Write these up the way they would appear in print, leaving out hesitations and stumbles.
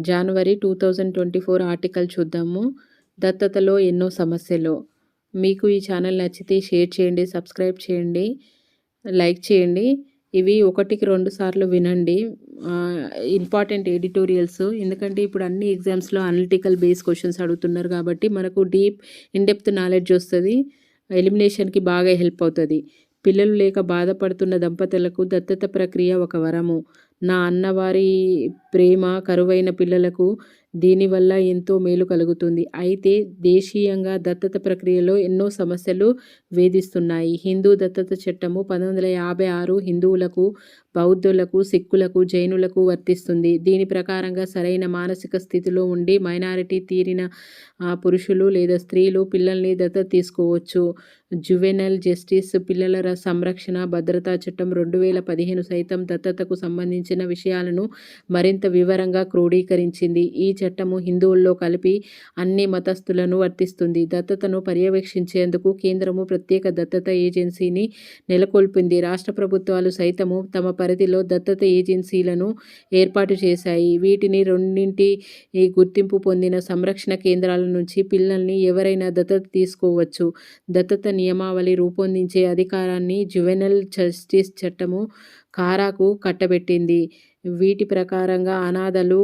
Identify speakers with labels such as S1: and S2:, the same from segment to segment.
S1: జనవరి 2024 article చూద్దాము. దత్తతలో ఎన్నో సమస్యలు. మీకు ఈ ఛానల్ నచ్చితే షేర్ చేయండి, సబ్స్క్రైబ్ చేయండి, లైక్ చేయండి. ఇవి 1కి 2 సార్లు వినండి. Important editorials. ఎందుకంటే ఇప్పుడు అన్ని ఎగ్జామ్స్‌లో అనలిటికల్ బేస్ క్వెషన్స్ అడుగుతున్నారు కాబట్టి మనకు ఇన్ డెప్త్ నాలెడ్జ్ వస్తది. ఎలిమినేషన్‌కి బాగా హెల్ప్ అవుతది. పిల్లలు లేక బాధపడుతున్న దంపతులకు దత్తత ప్రక్రియ ఒక వరము. నా అన్నవారి ప్రేమ కరువైన పిల్లలకు దీనివల్ల ఎంతో మేలు కలుగుతుంది. అయితే దేశీయంగా దత్తత ప్రక్రియలో ఎన్నో సమస్యలు వేధిస్తున్నాయి. హిందూ దత్తత చట్టము 1956 హిందువులకు, బౌద్ధులకు, సిక్కులకు, జైనులకు వర్తిస్తుంది. దీని ప్రకారంగా సరైన మానసిక స్థితిలో ఉండి మైనారిటీ తీరిన పురుషులు లేదా స్త్రీలు పిల్లల్ని దత్తత తీసుకోవచ్చు. జువెనైల్ జస్టిస్ పిల్లల సంరక్షణ భద్రతా చట్టం 2015 సైతం దత్తతకు సంబంధించిన విషయాలను మరింత వివరంగా క్రోడీకరించింది. ఈ చట్టము హిందువుల్లో కలిపి అన్ని మతస్థులను వర్తిస్తుంది. దత్తతను పర్యవేక్షించేందుకు కేంద్రము ప్రత్యేక దత్తత ఏజెన్సీని నెలకొల్పింది. రాష్ట్ర ప్రభుత్వాలు సైతము తమ పరిధిలో దత్తత ఏజెన్సీలను ఏర్పాటు చేశాయి. వీటిని రెండింటి గుర్తింపు పొందిన సంరక్షణ కేంద్రాల నుంచి పిల్లల్ని ఎవరైనా దత్తత తీసుకోవచ్చు. దత్తత నియమావళి రూపొందించే అధికారాన్ని జువెనైల్ జస్టిస్ చట్టము కారాకు కట్టబెట్టింది. వీటి ప్రకారంగా అనాథలు,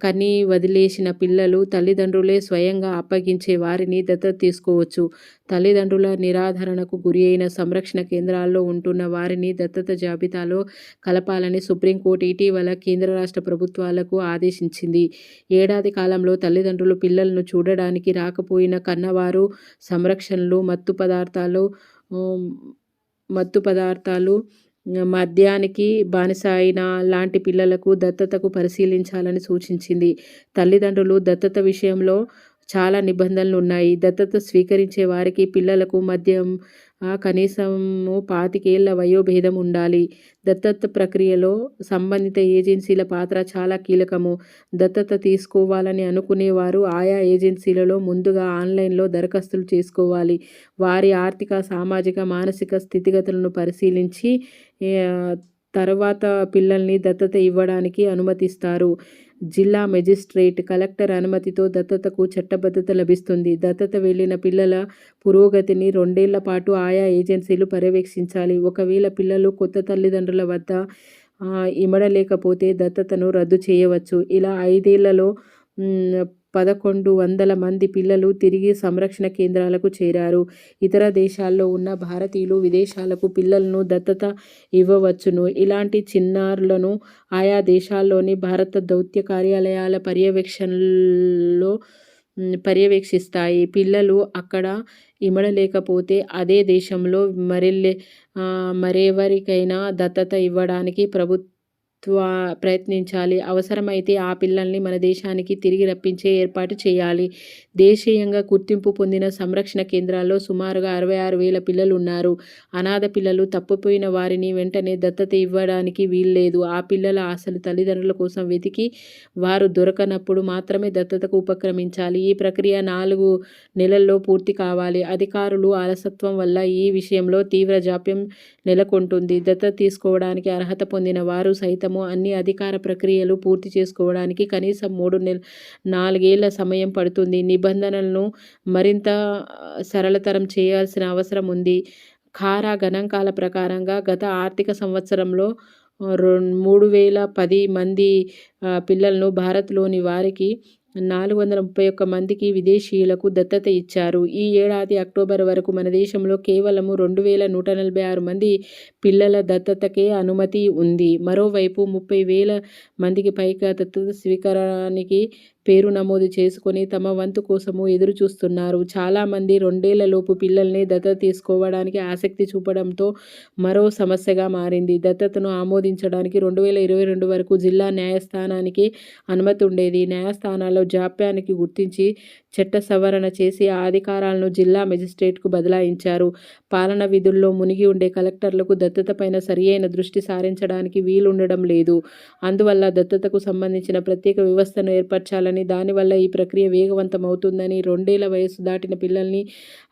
S1: కని వదిలేసిన పిల్లలు తల్లిదండ్రులే స్వయంగా అప్పగించే వారిని దత్తత తీసుకోవచ్చు. తల్లిదండ్రుల నిరాధరణకు గురి అయిన సంరక్షణ కేంద్రాల్లో ఉంటున్న వారిని దత్తత జాబితాలో కలపాలని సుప్రీంకోర్టు ఇటీవల కేంద్ర రాష్ట్ర ప్రభుత్వాలకు ఆదేశించింది. ఏడాది కాలంలో తల్లిదండ్రులు పిల్లలను చూడడానికి రాకపోయిన కన్నవారు సంరక్షణలు, మత్తు పదార్థాలు, మద్యానికి బానిస అయిన లాంటి పిల్లలకు దత్తతకు పరిశీలించాలని సూచించింది. తల్లిదండ్రులు దత్తత విషయంలో చాలా నిబంధనలు ఉన్నాయి. దత్తత స్వీకరించే వారికి పిల్లలకు మధ్యం కనీసము 25 ఏళ్ల వయోభేదం ఉండాలి. దత్తత ప్రక్రియలో సంబంధిత ఏజెన్సీల పాత్ర చాలా కీలకము. దత్తత తీసుకోవాలని అనుకునేవారు ఆయా ఏజెన్సీలలో ముందుగా ఆన్లైన్లో దరఖాస్తులు చేసుకోవాలి. వారి ఆర్థిక, సామాజిక, మానసిక స్థితిగతులను పరిశీలించి తర్వాత పిల్లల్ని దత్తత ఇవ్వడానికి అనుమతిస్తారు. జిల్లా మెజిస్ట్రేట్, కలెక్టర్ అనుమతితో దత్తతకు చట్టబద్ధత లభిస్తుంది. దత్తత వెళ్లిన పిల్లల పురోగతిని 2 ఏళ్ల పాటు ఆయా ఏజెన్సీలు పర్యవేక్షించాలి. ఒకవేళ పిల్లలు కొత్త తల్లిదండ్రుల వద్ద ఇమడలేకపోతే దత్తతను రద్దు చేయవచ్చు. ఇలా 5 ఏళ్లలో 1100 మంది పిల్లలు తిరిగి సంరక్షణ కేంద్రాలకు చేరారు. ఇతర దేశాల్లో ఉన్న భారతీయులు విదేశాలకు పిల్లలను దత్తత ఇవ్వవచ్చును. ఇలాంటి చిన్నారులను ఆయా దేశాల్లోని భారత దౌత్య కార్యాలయాల పర్యవేక్షిస్తాయి. పిల్లలు అక్కడ ఇమడలేకపోతే అదే దేశంలో మరెవరికైనా దత్తత ఇవ్వడానికి ప్రయత్నించాలి. అవసరమైతే ఆ పిల్లల్ని మన దేశానికి తిరిగి రప్పించే ఏర్పాటు చేయాలి. దేశీయంగా గుర్తింపు పొందిన సంరక్షణ కేంద్రాల్లో సుమారుగా 66,000 పిల్లలు ఉన్నారు. అనాథ పిల్లలు, తప్పిపోయిన వారిని వెంటనే దత్తత ఇవ్వడానికి వీల్లేదు. ఆ పిల్లల అసలు తల్లిదండ్రుల కోసం వెతికి వారు దొరకనప్పుడు మాత్రమే దత్తతకు ఉపక్రమించాలి. ఈ ప్రక్రియ 4 నెలల్లో పూర్తి కావాలి. అధికారులు అలసత్వం వల్ల ఈ విషయంలో తీవ్ర జాప్యం నెలకొంటుంది. దత్తత తీసుకోవడానికి అర్హత పొందిన వారు సైతము అన్ని అధికార ప్రక్రియలు పూర్తి చేసుకోవడానికి కనీసం 4 ఏళ్ల సమయం పడుతుంది. నిబంధనలను మరింత సరళతరం చేయాల్సిన అవసరం ఉంది. కారా గణాంకాల ప్రకారంగా గత ఆర్థిక సంవత్సరంలో 3,010 మంది పిల్లలను భారత్లోని వారికి 431 మందికి విదేశీయులకు దత్తత ఇచ్చారు. ఈ ఏడాది అక్టోబర్ వరకు మన దేశంలో కేవలం 2,146 మంది పిల్లల దత్తతకే అనుమతి ఉంది. మరోవైపు 30,000 మందికి పైగా దత్తత స్వీకారానికి పేరు నమోదు చేసుకొని తమ వంతు కోసము ఎదురు చూస్తున్నారు. చాలామంది 2 ఏళ్లలోపు పిల్లల్ని దత్తత తీసుకోవడానికి ఆసక్తి చూపడంతో మరో సమస్యగా మారింది. దత్తతను ఆమోదించడానికి 2022 వరకు జిల్లా న్యాయస్థానానికి అనుమతి ఉండేది. న్యాయస్థానాల్లో జాప్యానికి గుర్తించి చట్ట సవరణ చేసి ఆ అధికారాలను జిల్లా మెజిస్ట్రేట్కు బదలాయించారు. పాలన విధుల్లో మునిగి ఉండే కలెక్టర్లకు దత్తతపైన సరియైన దృష్టి సారించడానికి వీలుండడం లేదు. అందువల్ల దత్తతకు సంబంధించిన ప్రత్యేక వ్యవస్థను ఏర్పరచాలని చేస్తారని, దానివల్ల ఈ ప్రక్రియ వేగవంతమవుతుందని, 2 ఏళ్ల వయస్సు దాటిన పిల్లల్ని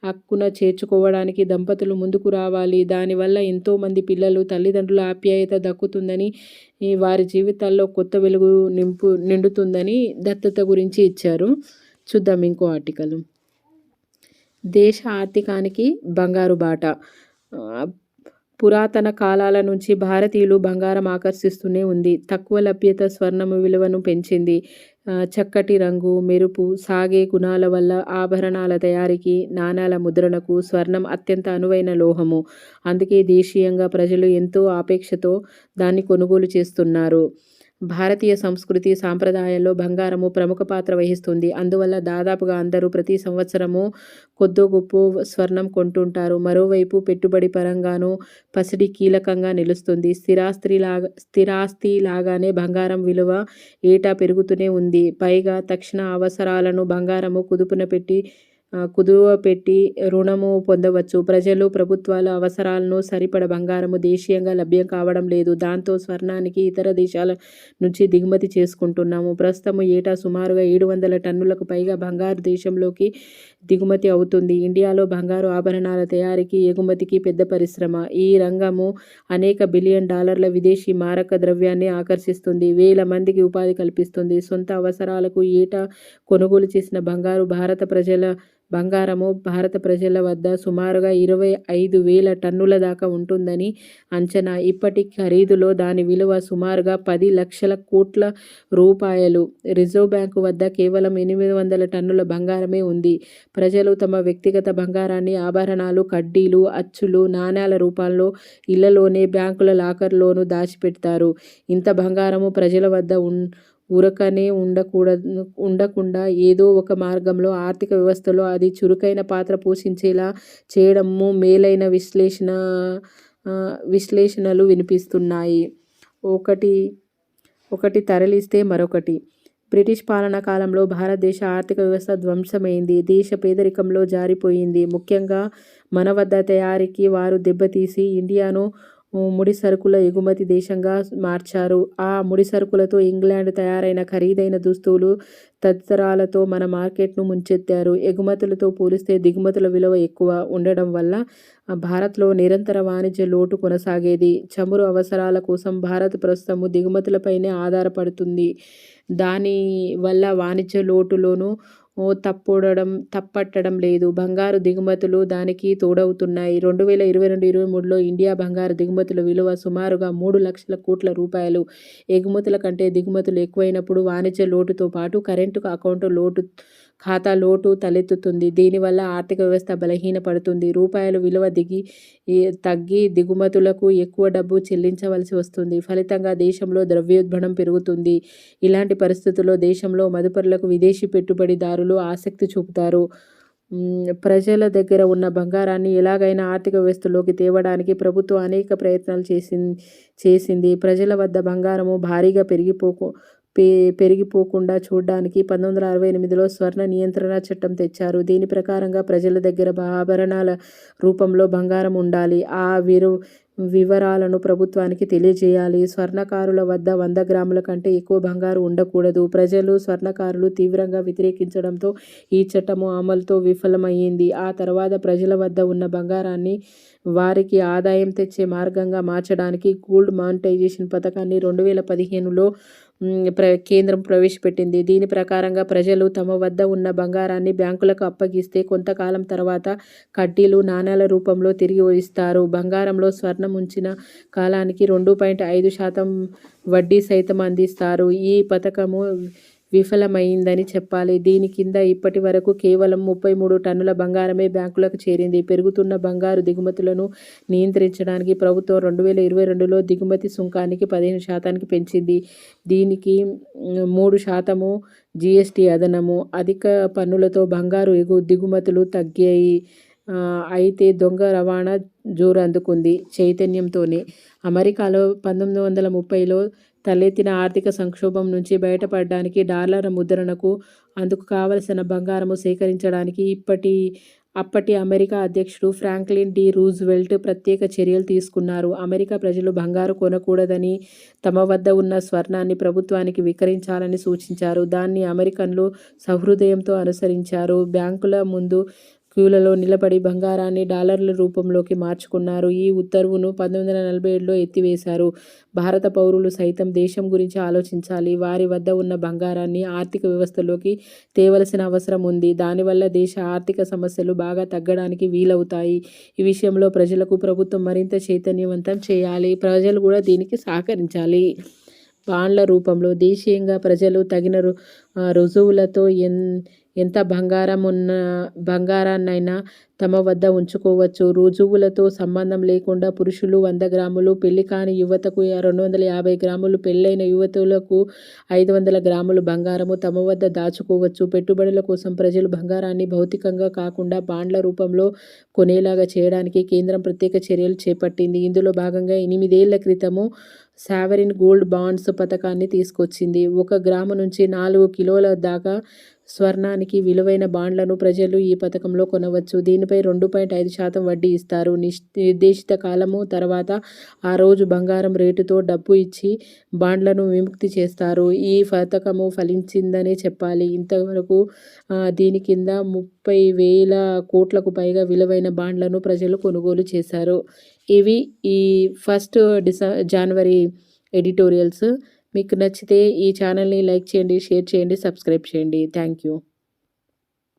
S1: హక్కున చేర్చుకోవడానికి దంపతులు ముందుకు రావాలి. దానివల్ల ఎంతోమంది పిల్లలు తల్లిదండ్రుల ఆప్యాయత దక్కుతుందని, వారి జీవితాల్లో కొత్త వెలుగు నిండుతుందని దత్తత గురించి ఇచ్చారు. చూద్దాం ఇంకో ఆర్టికల్. దేశ ఆర్థికానికి బంగారు బాట. పురాతన కాలాల నుంచి భారతీయులు బంగారం ఆకర్షిస్తూనే ఉంది. తక్కువ లభ్యత స్వర్ణము విలువను పెంచింది. చక్కటి రంగు, మెరుపు, సాగే గుణాల వల్ల ఆభరణాల తయారీకి, నాణేల ముద్రణకు స్వర్ణం అత్యంత అనువైన లోహము. అందుకే దేశీయంగా ప్రజలు ఎంతో ఆపేక్షతో దాన్ని కొనుగోలు చేస్తున్నారు. భారతీయ సంస్కృతి సాంప్రదాయాల్లో బంగారము ప్రముఖ పాత్ర వహిస్తుంది. అందువల్ల దాదాపుగా అందరూ ప్రతి సంవత్సరము కొద్దో గొప్పో స్వర్ణం కొంటుంటారు. మరోవైపు పెట్టుబడి పరంగానూ పసిడి కీలకంగా నిలుస్తుంది. స్థిరాస్తి లాగానే బంగారం విలువ ఏటా పెరుగుతూనే ఉంది. పైగా తక్షణ అవసరాలను బంగారము కుదువ పెట్టి రుణము పొందవచ్చు. ప్రజలు, ప్రభుత్వాల అవసరాలను సరిపడ బంగారము దేశీయంగా లభ్యం కావడం లేదు. దాంతో స్వర్ణానికి ఇతర దేశాల నుంచి దిగుమతి చేసుకుంటున్నాము. ప్రస్తుతం ఏటా సుమారుగా 700 టన్నులకు పైగా బంగారు దేశంలోకి దిగుమతి అవుతుంది. ఇండియాలో బంగారు ఆభరణాల తయారీకి, ఎగుమతికి పెద్ద పరిశ్రమ. ఈ రంగము అనేక $బిలియన్ విదేశీ మారక ద్రవ్యాన్ని ఆకర్షిస్తుంది. వేల మందికి ఉపాధి కల్పిస్తుంది. సొంత అవసరాలకు ఏటా కొనుగోలు చేసిన బంగారము భారత ప్రజల వద్ద సుమారుగా 25,000 టన్నుల దాకా ఉంటుందని అంచనా. ఇప్పటి ఖరీదులో దాని విలువ సుమారుగా 10 లక్షల కోట్ల రూపాయలు. రిజర్వ్ బ్యాంకు వద్ద కేవలం 800 టన్నుల బంగారమే ఉంది. ప్రజలు తమ వ్యక్తిగత బంగారాన్ని ఆభరణాలు, కడ్డీలు, అచ్చులు, నాణేల రూపంలో ఇళ్లలోనే, బ్యాంకుల లాకర్లోనూ దాచిపెడతారు. ఇంత బంగారము ప్రజల వద్ద ఊరకనే ఉండకుండా ఏదో ఒక మార్గంలో ఆర్థిక వ్యవస్థలో అది చురుకైన పాత్ర పోషించేలా చేయడము మేలైన విశ్లేషణలు వినిపిస్తున్నాయి. ఒకటి తరలిస్తే మరొకటి. బ్రిటిష్ పాలనా కాలంలో భారతదేశ ఆర్థిక వ్యవస్థ ధ్వంసమైంది. దేశ పేదరికంలో జారిపోయింది. ముఖ్యంగా మన వద్ద తయారీకి వారు దెబ్బతీసి ఇండియాను ముడి సరుకుల ఎగుమతి దేశంగా మార్చారు. ఆ ముడి సరుకులతో ఇంగ్లాండ్ తయారైన ఖరీదైన దుస్తులు తదితరాలతో మన మార్కెట్ను ముంచెత్తారు. ఎగుమతులతో పోలిస్తే దిగుమతుల విలువ ఎక్కువ ఉండడం వల్ల భారత్లో నిరంతర వాణిజ్య లోటు కొనసాగేది. చమురు అవసరాల కోసం భారత్ ప్రస్తుతం దిగుమతులపైనే ఆధారపడుతుంది. దాని వల్ల వాణిజ్య లోటులోనూ తప్పట్టడం లేదు. బంగారు దిగుమతులు దానికి తోడవుతున్నాయి. 2022-23లో ఇండియా బంగారు దిగుమతుల విలువ సుమారుగా 3 లక్షల కోట్ల రూపాయలు. ఎగుమతుల కంటే దిగుమతులు ఎక్కువైనప్పుడు వాణిజ్య లోటుతో పాటు కరెంటు అకౌంటు ఖాతా లోటు తలెత్తుతుంది. దీనివల్ల ఆర్థిక వ్యవస్థ బలహీనపడుతుంది. రూపాయలు విలువ తగ్గి దిగుమతులకు ఎక్కువ డబ్బు చెల్లించవలసి వస్తుంది. ఫలితంగా దేశంలో ద్రవ్యోల్బణం పెరుగుతుంది. ఇలాంటి పరిస్థితుల్లో దేశంలో మదుపరులకు విదేశీ పెట్టుబడిదారులు ఆసక్తి చూపుతారు. ప్రజల దగ్గర ఉన్న బంగారాన్ని ఎలాగైనా ఆర్థిక వ్యవస్థలోకి తేవడానికి ప్రభుత్వం అనేక ప్రయత్నాలు చేసింది. ప్రజల వద్ద బంగారము భారీగా పెరిగిపోకుండా చూడడానికి 1968లో స్వర్ణ నియంత్రణ చట్టం తెచ్చారు. దీని ప్రకారంగా ప్రజల దగ్గర ఆభరణాల రూపంలో బంగారం ఉండాలి. ఆ వివరాలను ప్రభుత్వానికి తెలియజేయాలి. స్వర్ణకారుల వద్ద 100 గ్రాముల కంటే ఎక్కువ బంగారు ఉండకూడదు. ప్రజలు, స్వర్ణకారులు తీవ్రంగా వ్యతిరేకించడంతో ఈ చట్టము అమలుతో విఫలమయ్యింది. ఆ తర్వాత ప్రజల వద్ద ఉన్న బంగారాన్ని వారికి ఆదాయం తెచ్చే మార్గంగా మార్చడానికి గోల్డ్ మానిటైజేషన్ పథకాన్ని 2015లో కేంద్రం ప్రవేశపెట్టింది. దీని ప్రకారంగా ప్రజలు తమ వద్ద ఉన్న బంగారాన్ని బ్యాంకులకు అప్పగిస్తే కొంతకాలం తర్వాత కడ్డీలు, నాణేల రూపంలో తిరిగి ఇస్తారు. బంగారంలో స్వర్ణం ఉంచిన కాలానికి 2.5% వడ్డీ సైతం అందిస్తారు. ఈ పథకము విఫలమైందని చెప్పాలి. దీని కింద ఇప్పటి వరకు కేవలం 33 టన్నుల బంగారమే బ్యాంకులకు చేరింది. పెరుగుతున్న బంగారు దిగుమతులను నియంత్రించడానికి ప్రభుత్వం 2022లో దిగుమతి సుంకానికి 15% పెంచింది. దీనికి 3% జీఎస్టీ అదనము. అధిక పన్నులతో బంగారు దిగుమతులు తగ్గాయి. అయితే దొంగ రవాణా జోరు అందుకుంది. చైతన్యంతోనే అమెరికాలో 1930లో తలెత్తిన ఆర్థిక సంక్షోభం నుంచి బయటపడడానికి డాలర్ ముద్రణకు, అందుకు కావలసిన బంగారము సేకరించడానికి ఇప్పటి అప్పటి అమెరికా అధ్యక్షుడు ఫ్రాంక్లిన్ డి రూజ్వెల్ట్ ప్రత్యేక చర్యలు తీసుకున్నారు. అమెరికా ప్రజలు బంగారు కొనకూడదని, తమ వద్ద ఉన్న స్వర్ణాన్ని ప్రభుత్వానికి విక్రయించాలని సూచించారు. దాన్ని అమెరికన్లు సహృదయంతో అనుసరించారు. బ్యాంకుల ముందు క్యూలలో నిలబడి బంగారాన్ని డాలర్ల రూపంలోకి మార్చుకున్నారు. ఈ ఉత్తర్వును 1947లో ఎత్తివేశారు. భారత పౌరులు సైతం దేశం గురించి ఆలోచించాలి. వారి వద్ద ఉన్న బంగారాన్ని ఆర్థిక వ్యవస్థలోకి తేవలసిన అవసరం ఉంది. దానివల్ల దేశ ఆర్థిక సమస్యలు బాగా తగ్గడానికి వీలవుతాయి. ఈ విషయంలో ప్రజలకు ప్రభుత్వం మరింత చైతన్యవంతం చేయాలి. ప్రజలు కూడా దీనికి సహకరించాలి. బాండ్ల రూపంలో దేశీయంగా ప్రజలు తగిన రుజువులతో ఎంత బంగారాన్నైనా తమ వద్ద ఉంచుకోవచ్చు. రుజువులతో సంబంధం లేకుండా పురుషులు 100 గ్రాములు, పెళ్లి కాని యువతకు 250 గ్రాములు, పెళ్లైన యువతులకు 500 గ్రాములు బంగారము తమ వద్ద దాచుకోవచ్చు. పెట్టుబడుల కోసం ప్రజలు బంగారాన్ని భౌతికంగా కాకుండా బాండ్ల రూపంలో కొనేలాగా చేయడానికి కేంద్రం ప్రత్యేక చర్యలు చేపట్టింది. ఇందులో భాగంగా 8 ఏళ్ల క్రితము సావరిన్ గోల్డ్ బాండ్స్ పథకాన్ని తీసుకొచ్చింది. 1 గ్రాము నుంచి 4 కిలోల దాకా స్వర్ణానికి విలువైన బాండ్లను ప్రజలు ఈ పథకంలో కొనవచ్చు. దీనిపై 2.5% వడ్డీ ఇస్తారు. నిర్దేశిత కాలము తర్వాత ఆ రోజు బంగారం రేటుతో డబ్బు ఇచ్చి బాండ్లను విముక్తి చేస్తారు. ఈ పథకము ఫలించిందనే చెప్పాలి. ఇంతవరకు దీని కింద 30,000 కోట్లకు పైగా విలువైన బాండ్లను ప్రజలు కొనుగోలు చేశారు. ఇవి ఈ 1 జనవరి ఎడిటోరియల్స్. మీకు నచ్చితే ఈ ఛానల్ని లైక్ చేయండి, షేర్ చేయండి, సబ్స్క్రైబ్ చేయండి. Thank you.